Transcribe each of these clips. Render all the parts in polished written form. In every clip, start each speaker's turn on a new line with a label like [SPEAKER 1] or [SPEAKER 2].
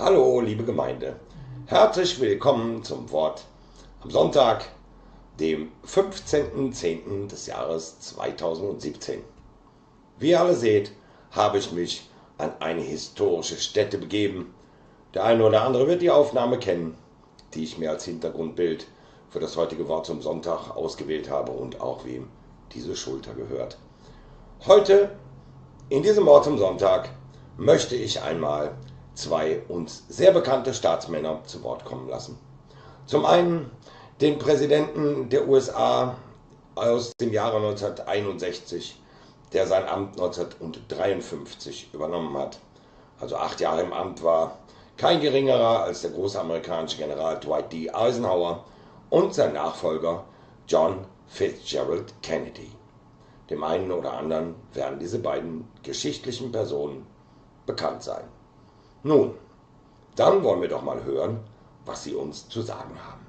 [SPEAKER 1] Hallo, liebe Gemeinde. Herzlich willkommen zum Wort am Sonntag, dem 15.10. des Jahres 2017. Wie ihr alle seht, habe ich mich an eine historische Stätte begeben. Der eine oder andere wird die Aufnahme kennen, die ich mir als Hintergrundbild für das heutige Wort zum Sonntag ausgewählt habe und auch wem diese Schulter gehört. Heute, in diesem Wort zum Sonntag, möchte ich einmal zwei uns sehr bekannte Staatsmänner zu Wort kommen lassen. Zum einen den Präsidenten der USA aus dem Jahre 1961, der sein Amt 1953 übernommen hat, also 8 Jahre im Amt war, kein geringerer als der große amerikanische General Dwight D. Eisenhower und sein Nachfolger John Fitzgerald Kennedy. Dem einen oder anderen werden diese beiden geschichtlichen Personen bekannt sein. Nun, dann wollen wir doch mal hören, was sie uns zu sagen haben.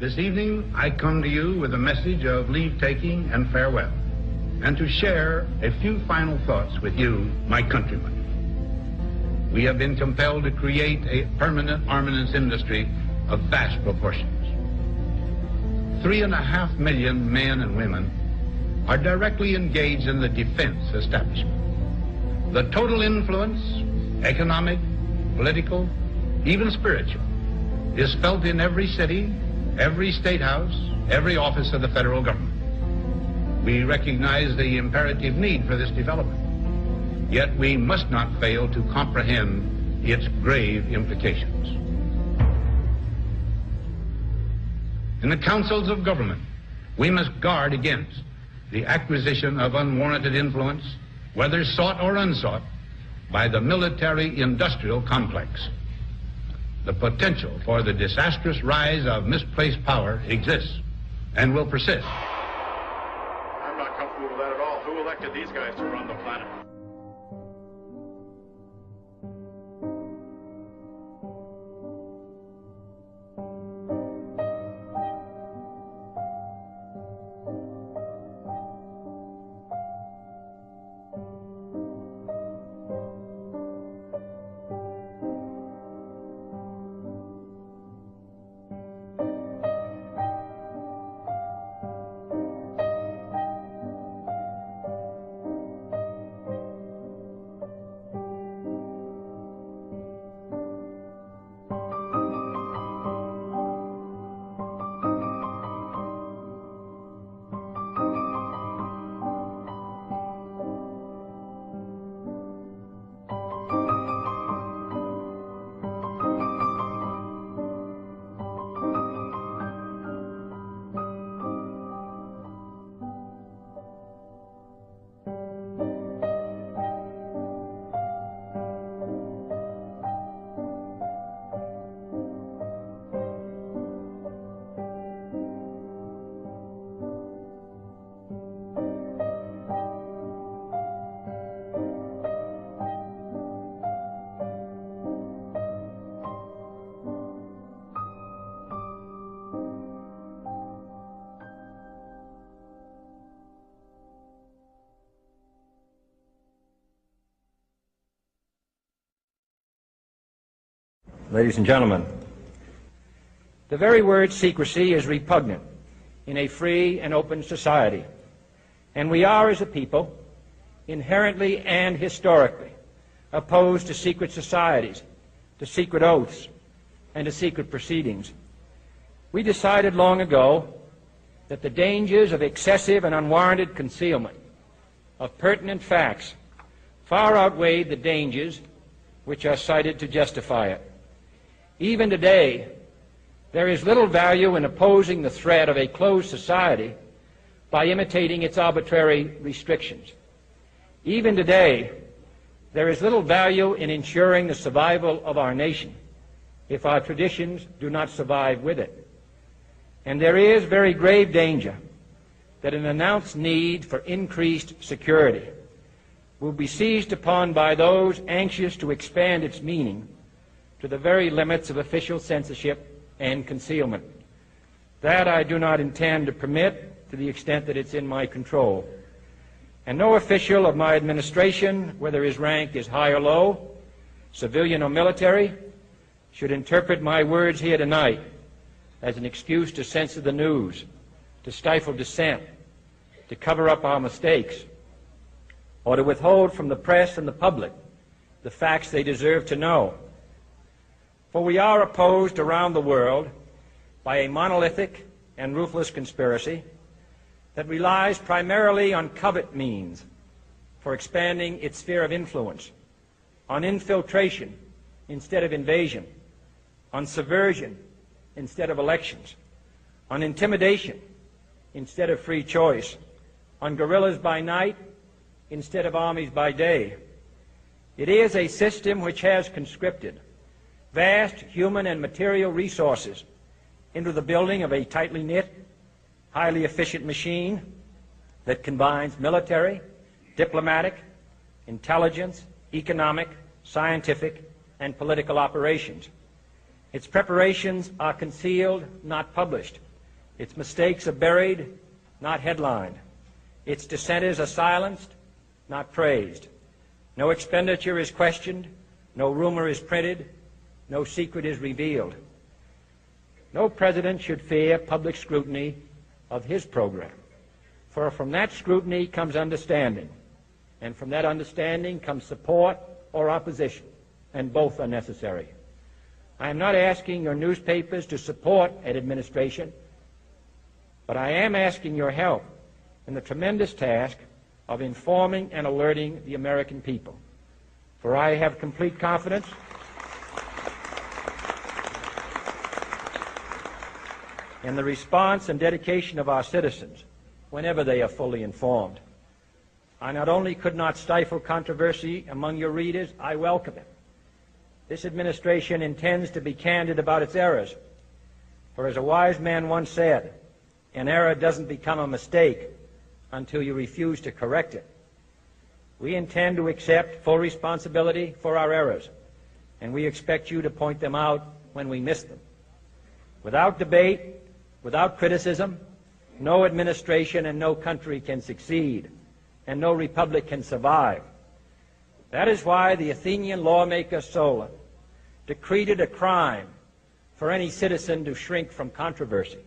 [SPEAKER 2] This evening, I come to you with a message of leave-taking and farewell, and to share a few final thoughts with you, my countrymen. We have been compelled to create a permanent armaments industry of vast proportions. 3.5 million men and women are directly engaged in the defense establishment. The total influence, economic, political, even spiritual, is felt in every city, every state house, every office of the federal government. We recognize the imperative need for this development, yet we must not fail to comprehend its grave implications. In the councils of government, we must guard against the acquisition of unwarranted influence, whether sought or unsought, by the military-industrial complex. The potential for the disastrous rise of misplaced power exists and will persist.
[SPEAKER 3] I'm not comfortable with that at all. Who elected these guys to run the planet?
[SPEAKER 4] Ladies and gentlemen, the very word secrecy is repugnant in a free and open society, and we are, as a people, inherently and historically opposed to secret societies, to secret oaths, and to secret proceedings. We decided long ago that the dangers of excessive and unwarranted concealment of pertinent facts far outweighed the dangers which are cited to justify it. Even today, there is little value in opposing the threat of a closed society by imitating its arbitrary restrictions. Even today, there is little value in ensuring the survival of our nation if our traditions do not survive with it. And there is very grave danger that an announced need for increased security will be seized upon by those anxious to expand its meaning to the very limits of official censorship and concealment. That I do not intend to permit to the extent that it's in my control. And no official of my administration, whether his rank is high or low, civilian or military, should interpret my words here tonight as an excuse to censor the news, to stifle dissent, to cover up our mistakes, or to withhold from the press and the public the facts they deserve to know. For we are opposed around the world by a monolithic and ruthless conspiracy that relies primarily on covert means for expanding its sphere of influence, on infiltration instead of invasion, on subversion instead of elections, on intimidation instead of free choice, on guerrillas by night instead of armies by day. It is a system which has conscripted vast human and material resources into the building of a tightly knit, highly efficient machine that combines military, diplomatic, intelligence, economic, scientific, and political operations. Its preparations are concealed, not published. Its mistakes are buried, not headlined. Its dissenters are silenced, not praised. No expenditure is questioned, no rumor is printed, no secret is revealed. No president should fear public scrutiny of his program, for from that scrutiny comes understanding, and from that understanding comes support or opposition, and both are necessary. I am not asking your newspapers to support an administration, but I am asking your help in the tremendous task of informing and alerting the American people. For I have complete confidence in the response and dedication of our citizens whenever they are fully informed. I not only could not stifle controversy among your readers, I welcome it. This administration intends to be candid about its errors. For as a wise man once said, an error doesn't become a mistake until you refuse to correct it. We intend to accept full responsibility for our errors, and we expect you to point them out when we miss them. Without debate, without criticism, no administration and no country can succeed, and no republic can survive. That is why the Athenian lawmaker Solon decreed it a crime for any citizen to shrink from controversy.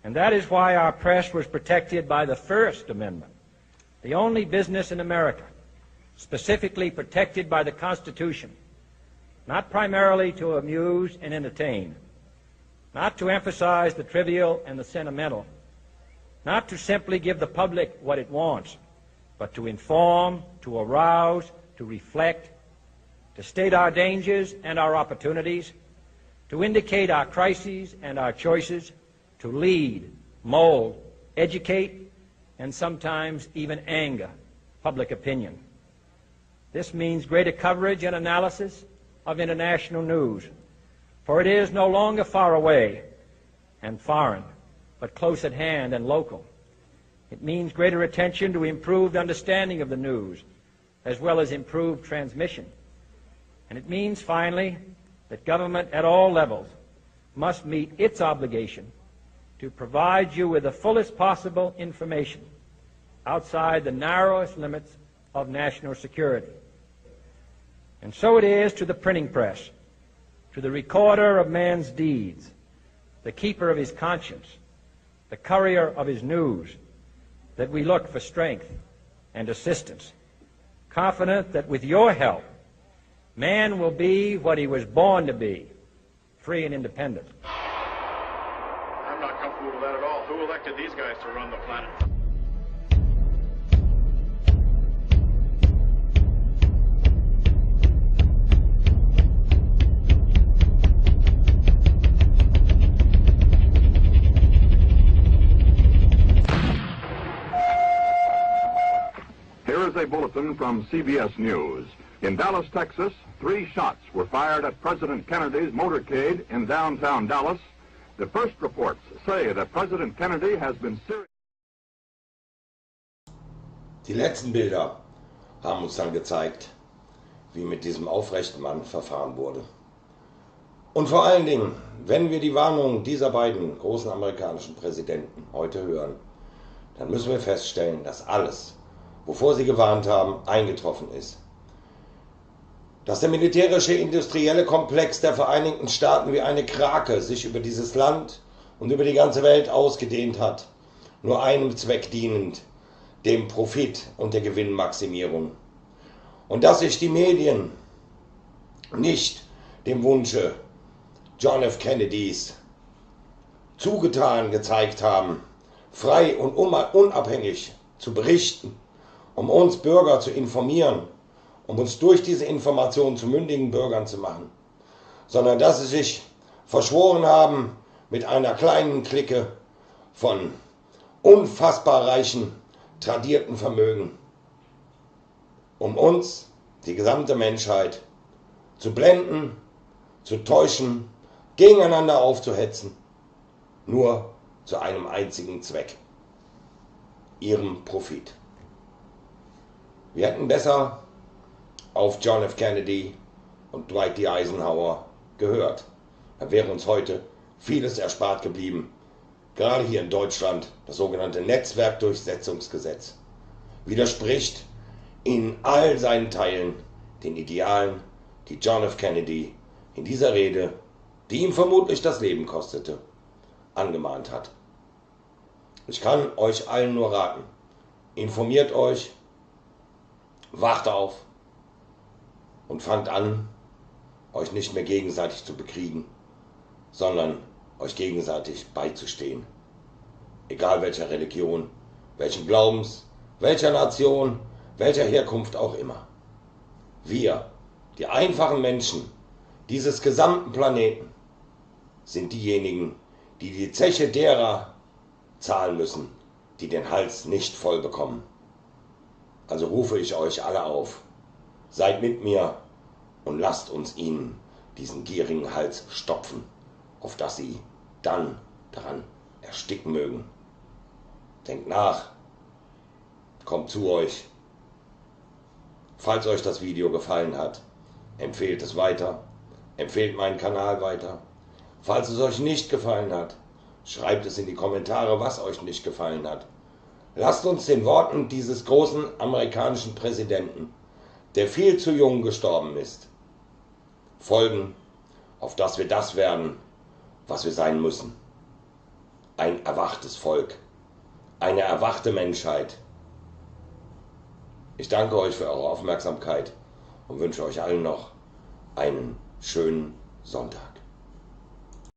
[SPEAKER 4] And that is why our press was protected by the First Amendment, the only business in America specifically protected by the Constitution, not primarily to amuse and entertain, not to emphasize the trivial and the sentimental, not to simply give the public what it wants, but to inform, to arouse, to reflect, to state our dangers and our opportunities, to indicate our crises and our choices, to lead, mold, educate, and sometimes even anger public opinion. This means greater coverage and analysis of international news, for it is no longer far away and foreign, but close at hand and local. It means greater attention to improved understanding of the news, as well as improved transmission. And it means, finally, that government at all levels must meet its obligation to provide you with the fullest possible information outside the narrowest limits of national security. And so it is to the printing press, to the recorder of man's deeds, the keeper of his conscience, the courier of his news, that we look for strength and assistance, confident that with your help, man will be what he was born to be, free and independent.
[SPEAKER 3] I'm not comfortable with that at all. Who elected these guys to run the planet?
[SPEAKER 5] Here is a bulletin Attention from CBS News. In Dallas, Texas, 3 shots were fired at President Kennedy's motorcade in downtown Dallas. The first reports say that President Kennedy has been seriously...
[SPEAKER 1] Die letzten Bilder haben uns dann gezeigt, wie mit diesem aufrechten Mann verfahren wurde. Und vor allen Dingen, wenn wir die Warnungen dieser beiden großen amerikanischen Präsidenten heute hören, dann müssen wir feststellen, dass alles, wovor sie gewarnt haben, eingetroffen ist. Dass der militärische industrielle Komplex der Vereinigten Staaten wie eine Krake sich über dieses Land und über die ganze Welt ausgedehnt hat, nur einem Zweck dienend, dem Profit und der Gewinnmaximierung. Und dass sich die Medien nicht dem Wunsche John F. Kennedys zugetan gezeigt haben, frei und unabhängig zu berichten, um uns Bürger zu informieren, um uns durch diese Informationen zu mündigen Bürgern zu machen, sondern dass sie sich verschworen haben mit einer kleinen Clique von unfassbar reichen, tradierten Vermögen, um uns, die gesamte Menschheit, zu blenden, zu täuschen, gegeneinander aufzuhetzen, nur zu einem einzigen Zweck: ihrem Profit. Wir hätten besser auf John F. Kennedy und Dwight D. Eisenhower gehört. Da wäre uns heute vieles erspart geblieben. Gerade hier in Deutschland das sogenannte Netzwerkdurchsetzungsgesetz widerspricht in all seinen Teilen den Idealen, die John F. Kennedy in dieser Rede, die ihm vermutlich das Leben kostete, angemahnt hat. Ich kann euch allen nur raten: informiert euch, wacht auf und fangt an, euch nicht mehr gegenseitig zu bekriegen, sondern euch gegenseitig beizustehen. Egal welcher Religion, welchen Glaubens, welcher Nation, welcher Herkunft auch immer. Wir, die einfachen Menschen dieses gesamten Planeten, sind diejenigen, die die Zeche derer zahlen müssen, die den Hals nicht voll bekommen. Also rufe ich euch alle auf: Seid mit mir und lasst uns ihnen diesen gierigen Hals stopfen, auf dass sie dann daran ersticken mögen. Denkt nach, kommt zu euch. Falls euch das Video gefallen hat, empfehlt es weiter, empfehlt meinen Kanal weiter. Falls es euch nicht gefallen hat, schreibt es in die Kommentare, was euch nicht gefallen hat. Lasst uns den Worten dieses großen amerikanischen Präsidenten, der viel zu jung gestorben ist, folgen, auf dass wir das werden, was wir sein müssen. Ein erwachtes Volk, eine erwachte Menschheit. Ich danke euch für eure Aufmerksamkeit und wünsche euch allen noch einen schönen Sonntag.